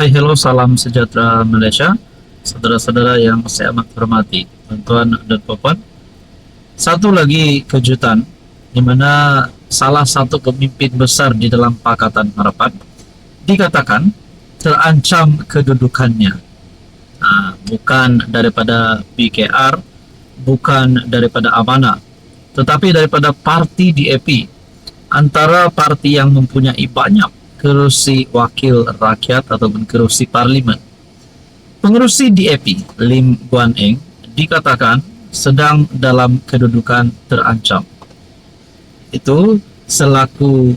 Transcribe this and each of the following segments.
Hai, hello, salam sejahtera Malaysia. Saudara-saudara yang saya amat hormati, tuan-tuan dan puan. Satu lagi kejutan, di mana salah satu pemimpin besar di dalam Pakatan Harapan dikatakan terancam kedudukannya. Bukan daripada PKR, bukan daripada Amanah, tetapi daripada parti DAP, antara parti yang mempunyai banyak kerusi wakil rakyat ataupun kerusi parlimen. Pengerusi DAP Lim Guan Eng dikatakan sedang dalam kedudukan terancam. Itu selaku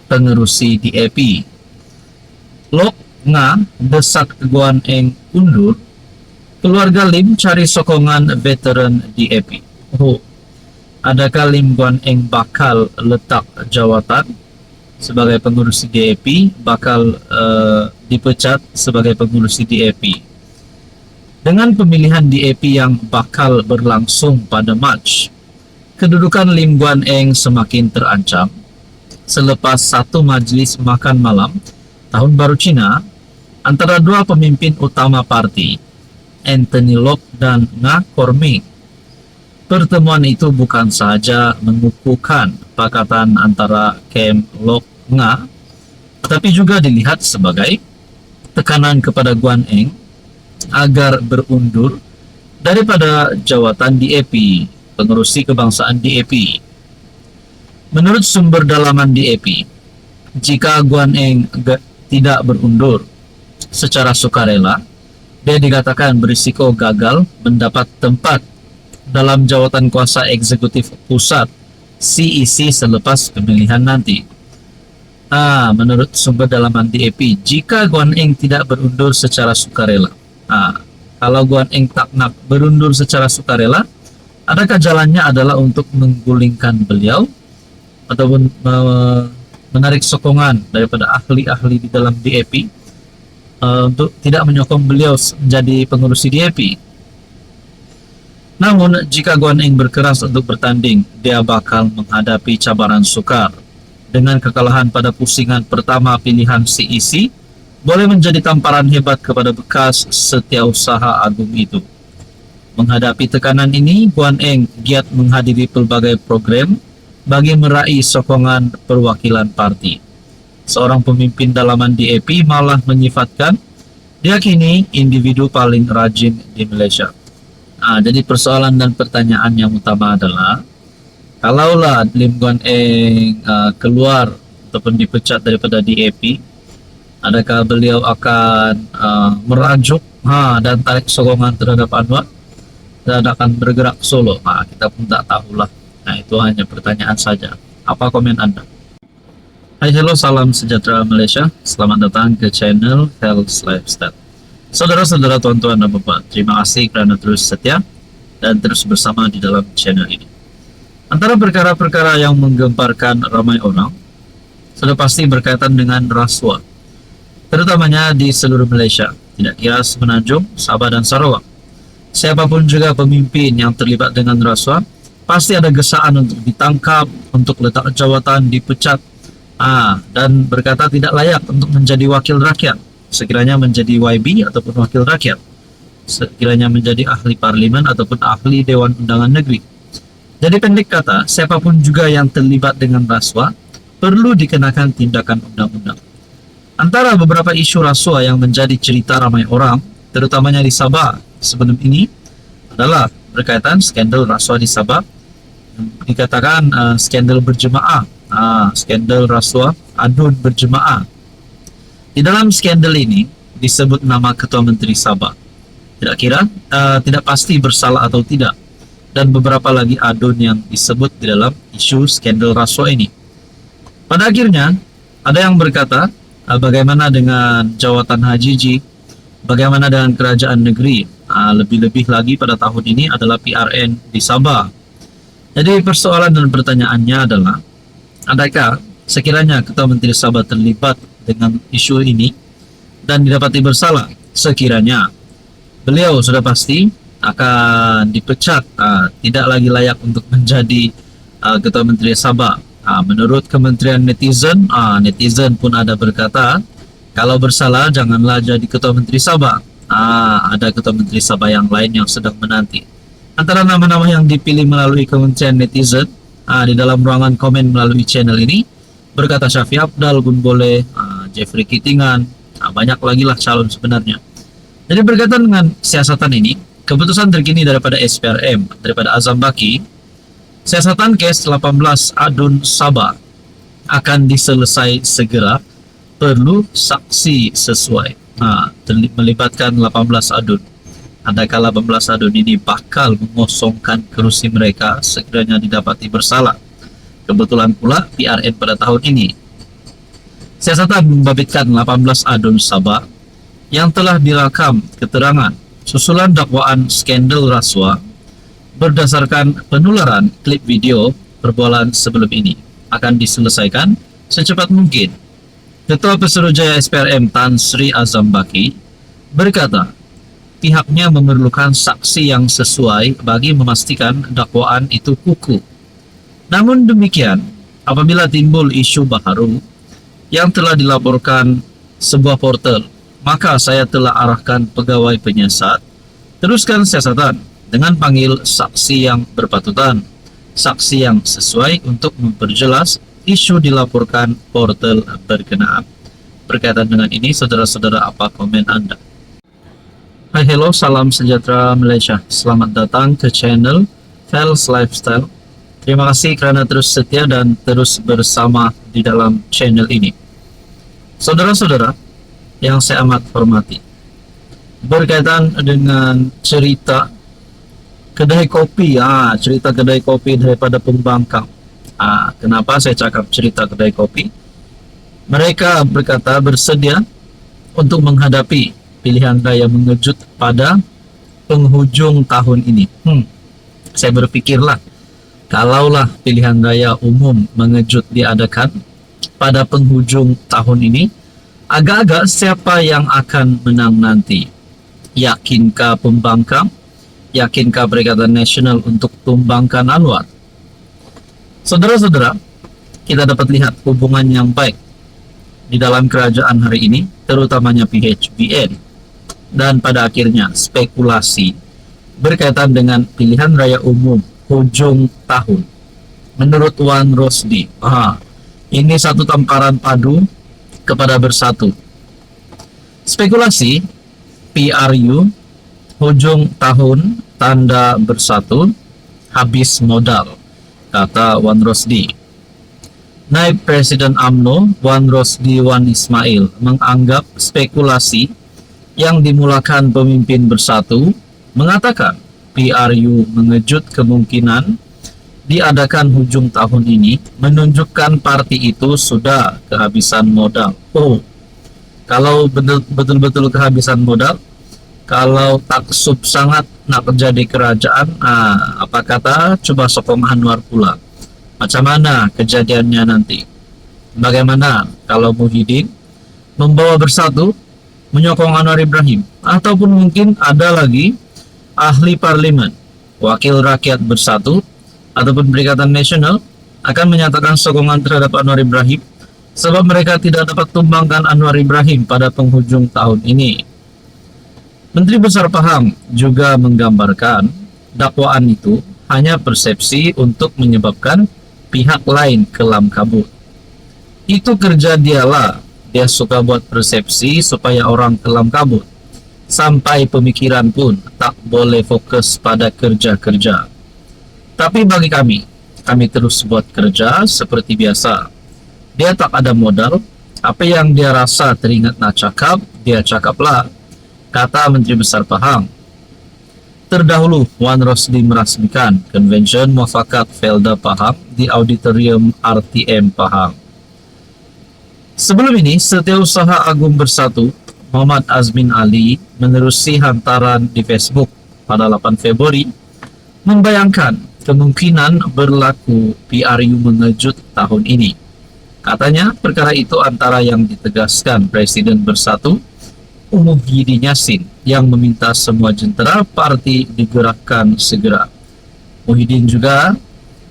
pengerusi DAP. Lok Nga desak Guan Eng undur, keluarga Lim cari sokongan veteran DAP. Adakah Lim Guan Eng bakal letak jawatan sebagai pengurusi DAP, bakal dipecat sebagai pengurusi DAP? Dengan pemilihan DAP yang bakal berlangsung pada Mac, kedudukan Lim Guan Eng semakin terancam selepas satu majlis makan malam Tahun Baru Cina antara dua pemimpin utama parti, Anthony Lok dan Nga Korming. Pertemuan itu bukan sahaja mengukuhkan pakatan antara Kem Lok Nga, tetapi juga dilihat sebagai tekanan kepada Guan Eng agar berundur daripada jawatan DAP, pengerusi kebangsaan DAP. Menurut sumber dalaman DAP, jika Guan Eng tidak berundur secara sukarela, dia dikatakan berisiko gagal mendapat tempat dalam jawatan kuasa eksekutif pusat CEC selepas pemilihan nanti. Menurut sumber dalaman DAP, jika Guan Eng tidak berundur secara sukarela, kalau Guan Eng tak nak berundur secara sukarela, adakah jalannya adalah untuk menggulingkan beliau ataupun menarik sokongan daripada ahli-ahli di dalam DAP untuk tidak menyokong beliau menjadi pengurusi DAP? Namun, jika Guan Eng berkeras untuk bertanding, dia bakal menghadapi cabaran sukar. Dengan kekalahan pada pusingan pertama pilihan CEC, boleh menjadi tamparan hebat kepada bekas setiausaha agung itu. Menghadapi tekanan ini, Guan Eng giat menghadiri pelbagai program bagi meraih sokongan perwakilan parti. Seorang pemimpin dalaman DAP malah menyifatkan dia kini individu paling rajin di Malaysia. Jadi persoalan dan pertanyaan yang utama adalah, kalaulah Lim Guan Eng keluar ataupun dipecat daripada DAP, adakah beliau akan merajuk dan tarik sokongan terhadap Anwar dan akan bergerak solo? Kita pun tak tahulah. Itu hanya pertanyaan saja. Apa komen Anda? Hai, hello, salam sejahtera Malaysia. Selamat datang ke channel Health Lifestyle. Saudara-saudara, tuan-tuan dan puan, terima kasih kerana terus setia dan terus bersama di dalam channel ini. Antara perkara-perkara yang menggemparkan ramai orang sudah pasti berkaitan dengan rasuah, terutamanya di seluruh Malaysia, tidak kira Semenanjung, Sabah dan Sarawak. Siapapun juga pemimpin yang terlibat dengan rasuah, pasti ada gesaan untuk ditangkap, untuk letak jawatan, dipecat, dan berkata tidak layak untuk menjadi wakil rakyat, sekiranya menjadi YB ataupun wakil rakyat, sekiranya menjadi ahli parlimen ataupun ahli Dewan Undangan Negeri. Jadi pendek kata, siapapun juga yang terlibat dengan rasuah perlu dikenakan tindakan undang-undang. Antara beberapa isu rasuah yang menjadi cerita ramai orang, terutamanya di Sabah sebelum ini, adalah berkaitan skandal rasuah di Sabah. Dikatakan skandal berjemaah, skandal rasuah adun berjemaah. Di dalam skandal ini disebut nama Ketua Menteri Sabah. Tidak kira tidak pasti bersalah atau tidak, dan beberapa lagi adun yang disebut di dalam isu skandal rasuah ini. Pada akhirnya ada yang berkata, bagaimana dengan jawatan Haji, bagaimana dengan kerajaan negeri, lebih-lebih lagi pada tahun ini adalah PRN di Sabah. Jadi persoalan dan pertanyaannya adalah, adakah sekiranya Ketua Menteri Sabah terlibat dengan isu ini dan didapati bersalah, sekiranya beliau sudah pasti akan dipecat, tidak lagi layak untuk menjadi Ketua Menteri Sabah. Menurut Kementerian Netizen, netizen pun ada berkata, Kalau bersalah, janganlah jadi ketua menteri Sabah. Ada ketua menteri Sabah yang lain yang sedang menanti. Antara nama-nama yang dipilih melalui kementerian netizen, di dalam ruangan komen melalui channel ini, berkata Syafi Abdal, Gun Boleh, Jeffrey Kitingan, banyak lagi lah calon sebenarnya. Jadi berkaitan dengan siasatan ini, keputusan terkini daripada SPRM, daripada Azam Baki, siasatan kes 18 Adun Sabah akan diselesai segera, perlu saksi sesuai. Melibatkan 18 adun. Adakah 18 adun ini bakal mengosongkan kerusi mereka sekiranya didapati bersalah? Kebetulan pula PRN pada tahun ini. Siasatan membabitkan 18 adun Sabah yang telah direkam keterangan susulan dakwaan skandal rasuah berdasarkan penularan klip video perbualan sebelum ini akan diselesaikan secepat mungkin. Ketua Pesuruhjaya SPRM Tan Sri Azam Baki berkata pihaknya memerlukan saksi yang sesuai bagi memastikan dakwaan itu kukuh. Namun demikian, apabila timbul isu baharu yang telah dilaporkan sebuah portal, maka saya telah arahkan pegawai penyiasat teruskan siasatan dengan panggil saksi yang berpatutan, saksi yang sesuai untuk memperjelas isu dilaporkan portal berkenaan. Berkaitan dengan ini, saudara-saudara, apa komen Anda? Hai, hello, salam sejahtera Malaysia. Selamat datang ke channel Fels Lifestyle. Terima kasih kerana terus setia dan terus bersama di dalam channel ini. Saudara-saudara yang saya amat hormati, berkaitan dengan cerita kedai kopi, cerita kedai kopi daripada pembangkang. Kenapa saya cakap cerita kedai kopi? Mereka berkata bersedia untuk menghadapi pilihan raya mengejut pada penghujung tahun ini. Saya berpikirlah, kalaulah pilihan raya umum mengejut diadakan pada penghujung tahun ini, agak-agak siapa yang akan menang nanti? Yakinkah pembangkang? Yakinkah Perikatan Nasional untuk tumbangkan Anwar? Saudara-saudara, kita dapat lihat hubungan yang baik di dalam kerajaan hari ini, terutamanya PHBN, dan pada akhirnya spekulasi berkaitan dengan pilihan raya umum hujung tahun. Menurut Wan Rosdi, ini satu tamparan padu kepada bersatu. Spekulasi PRU hujung tahun tanda bersatu, habis modal, kata Wan Rosdi. Naib Presiden UMNO Wan Rosdi Wan Ismail menganggap spekulasi yang dimulakan pemimpin bersatu mengatakan PRU mengejut kemungkinan diadakan hujung tahun ini menunjukkan parti itu sudah kehabisan modal. Kalau betul-betul kehabisan modal, kalau taksub sangat nak menjadi kerajaan, apa kata coba sokong Anwar pula. Macam mana kejadiannya nanti? Bagaimana kalau Muhyiddin membawa bersatu menyokong Anwar Ibrahim? Ataupun mungkin ada lagi ahli parlimen, wakil rakyat bersatu, ataupun Perikatan Nasional akan menyatakan sokongan terhadap Anwar Ibrahim sebab mereka tidak dapat tumbangkan Anwar Ibrahim pada penghujung tahun ini. Menteri Besar Pahang juga menggambarkan dakwaan itu hanya persepsi untuk menyebabkan pihak lain kelam kabut. Itu kerja dialah, dia suka buat persepsi supaya orang kelam kabut. Sampai pemikiran pun tak boleh fokus pada kerja-kerja. Tapi bagi kami terus buat kerja seperti biasa. Dia tak ada modal, apa yang dia rasa teringat nak cakap, dia cakaplah, kata Menteri Besar Pahang. Terdahulu, Wan Rosdi merasmikan Konvensyen Muafakat Felda Pahang di Auditorium RTM Pahang. Sebelum ini, Setiausaha Agung Bersatu Muhammad Azmin Ali menerusi hantaran di Facebook pada 8 Februari membayangkan kemungkinan berlaku PRU mengejut tahun ini. Katanya, perkara itu antara yang ditegaskan Presiden Bersatu Muhyiddin Yassin yang meminta semua jentera parti digerakkan segera. Muhyiddin juga,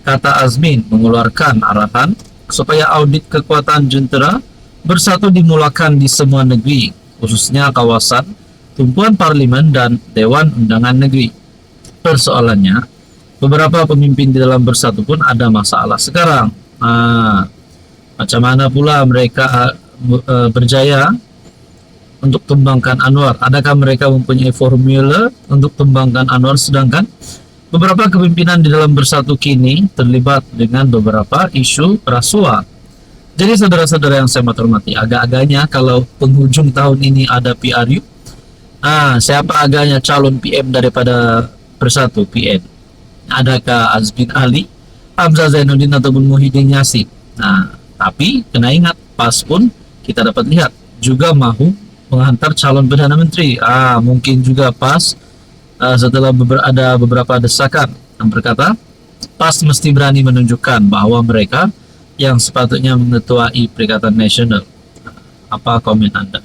kata Azmin, mengeluarkan arahan supaya audit kekuatan jentera Bersatu dimulakan di semua negeri, khususnya kawasan, tumpuan parlemen dan Dewan Undangan Negeri. Persoalannya, beberapa pemimpin di dalam Bersatu pun ada masalah sekarang. Macam mana pula mereka berjaya untuk tumbangkan Anwar? Adakah mereka mempunyai formula untuk tumbangkan Anwar, sedangkan beberapa kepimpinan di dalam Bersatu kini terlibat dengan beberapa isu rasuah? Jadi saudara-saudara yang saya hormati, agak-agaknya kalau penghujung tahun ini ada PRU, siapa agaknya calon PM daripada Bersatu PM? Adakah Azmin Ali, Hamzah Zainuddin ataupun Muhyiddin Yassin? Tapi kena ingat, PAS pun kita dapat lihat juga mahu menghantar calon Perdana Menteri. Mungkin juga PAS setelah ada beberapa desakan yang berkata PAS mesti berani menunjukkan bahwa mereka yang sepatutnya mengetuai Perikatan Nasional. Apa komen Anda?